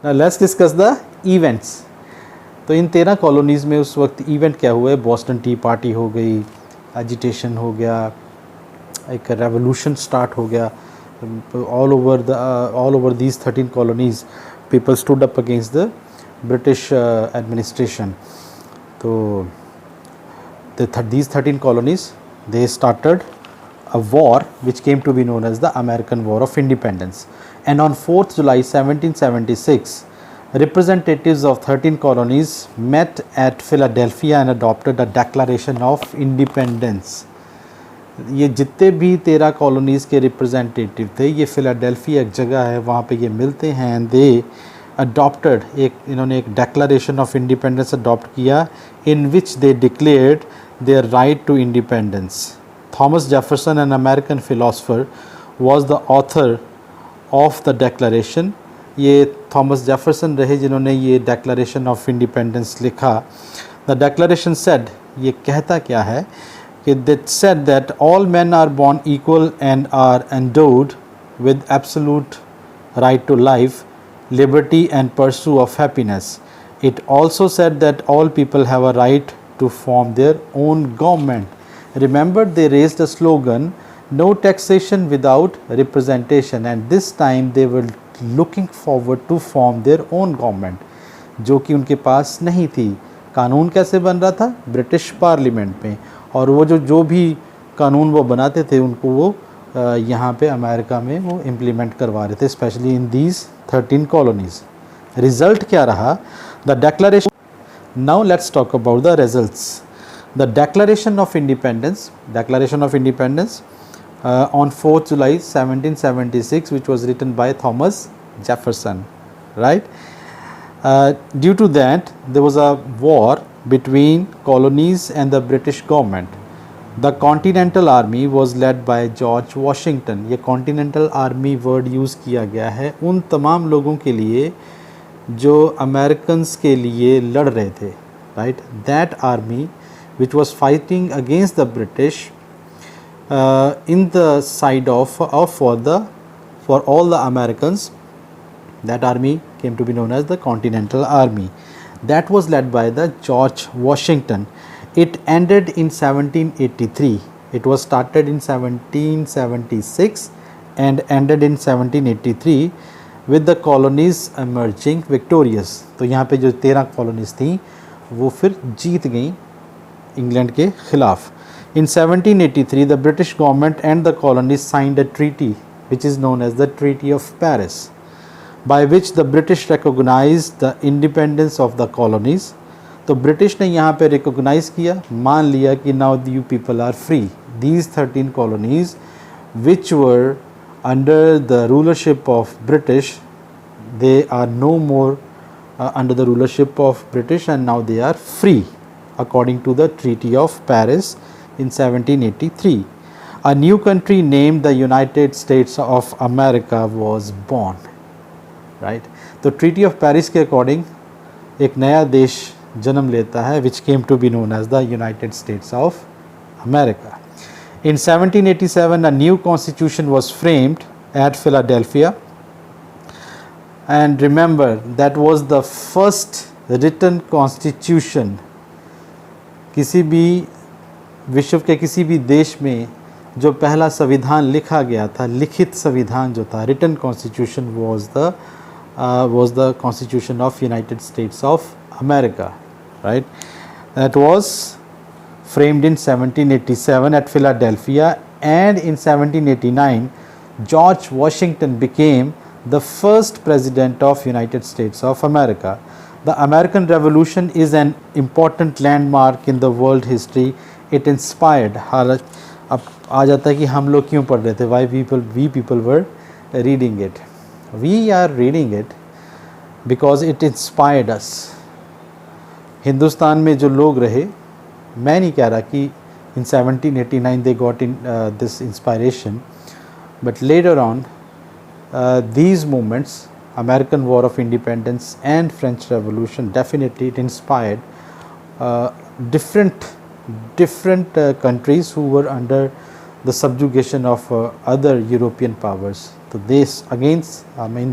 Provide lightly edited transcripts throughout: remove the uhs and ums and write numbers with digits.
Let's discuss the events. तो इन 13 colonies में उस वक्त इवेंट क्या हुए? बॉस्टन टी पार्टी हो गई, एजिटेशन हो गया, एक रेवोल्यूशन स्टार्ट हो गया। All over these 13 colonies people stood up against the British administration. तो these 13 colonies, they started a war which came to be known as the American War of Independence. And on 4th July 1776, representatives of 13 colonies met at Philadelphia and adopted a Declaration of Independence. ये जितने भी 13 colonies के representative थे, ये Philadelphia एक जगह है, वहाँ पे ये मिलते हैं। एंड दे अडॉप्टेड, इन्होंने एक डेक्लरेशन ऑफ इंडिपेंडेंस अडॉप्ट किया, in which they declared their right to independence. Thomas Jefferson, an American philosopher, was the author of the declaration. ये थॉमस जेफरसन रहे जिन्होंने ये डेक्लरेशन ऑफ इंडिपेंडेंस लिखा। The declaration said, ये कहता क्या है कि that said that all men are born equal and are endowed with absolute right to life, liberty and pursuit of happiness. It also said that all people have a right to form their own government. Remember, they raised a slogan, no taxation without representation, and this time they were looking forward to form their own government, जो कि उनके पास नहीं थी। कानून कैसे बन रहा था? ब्रिटिश पार्लियामेंट में। और वो जो भी कानून वो बनाते थे उनको वो यहाँ पे अमेरिका में वो इम्प्लीमेंट करवा रहे थे, specially in these 13 colonies. Result क्या रहा? The declaration. Now let's talk about the results. The declaration of independence on 4th July 1776, which was written by Thomas Jefferson, right? Due to that, there was a war between colonies and the British government. The Continental Army was led by George Washington. ये Continental Army word use किया गया है उन तमाम लोगों के लिए जो अमेरिकन्स के लिए लड़ रहे थे, right? That army which was fighting against the British in the side of for all the Americans. That army came to be known as the Continental Army. That was led by the George Washington. It ended in 1783. It was started in 1776 and ended in 1783 with the colonies emerging victorious. तो यहाँ पे जो 13 colonies थी वो फिर जीत गई England के खिलाफ। In 1783, the British government and the colonies signed a treaty which is known as the Treaty of Paris, by which the British recognized the independence of the colonies. तो ब्रिटिश ने यहाँ पे रिकोगनाइज़ किया, मान लिया कि now you people are free. These 13 colonies which were under the rulership of British, they are no more under the rulership of British and now they are free according to the Treaty of Paris in 1783. A new country named the United States of America was born. Right तो treaty of Paris के according एक नया देश जन्म लेता है which came to be known as the United States of America. In 1787 a new constitution was framed at Philadelphia and remember that was the first written constitution. किसी भी विश्व के किसी भी देश में जो पहला संविधान लिखा गया था, लिखित संविधान जो था, written constitution was the Constitution of United States of America, right? That was framed in 1787 at Philadelphia, and in 1789 George Washington became the first president of United States of America. The American Revolution is an important landmark in the world history. It inspired, अब आ जाता है कि हम लोग क्यों पढ़ रहे थे, why we people were reading it. We are reading it because it inspired us. Hindustan में जो लोग रहे, मैं नहीं कह रहा कि in 1789 they got in this inspiration, but later on these movements, American War of Independence and French Revolution, definitely it inspired different countries who were under the subjugation of other European powers. So this against,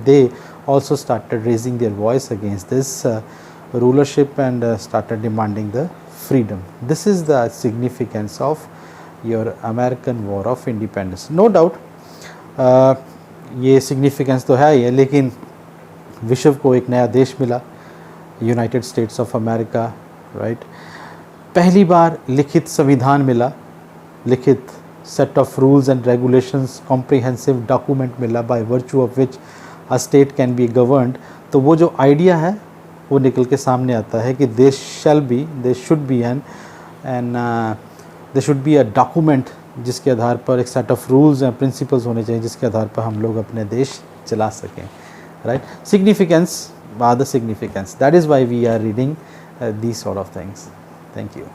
they also started raising their voice against this rulership and started demanding the freedom. This is the significance of your American War of Independence. No doubt ये significance तो है ही है, लेकिन विश्व को एक नया देश मिला, United States of America, right. पहली बार लिखित संविधान मिला, लिखित set of rules and regulations, comprehensive document मिला by virtue of which a state can be governed. तो वो जो आइडिया है वो निकल के सामने आता है कि they should be they should be a document जिसके आधार पर एक set of rules and principles होने चाहिए जिसके आधार पर हम लोग अपने देश चला सकें, राइट। सिग्निफिकेंस, बाद significance, that is why we are reading these sort of things. Thank you.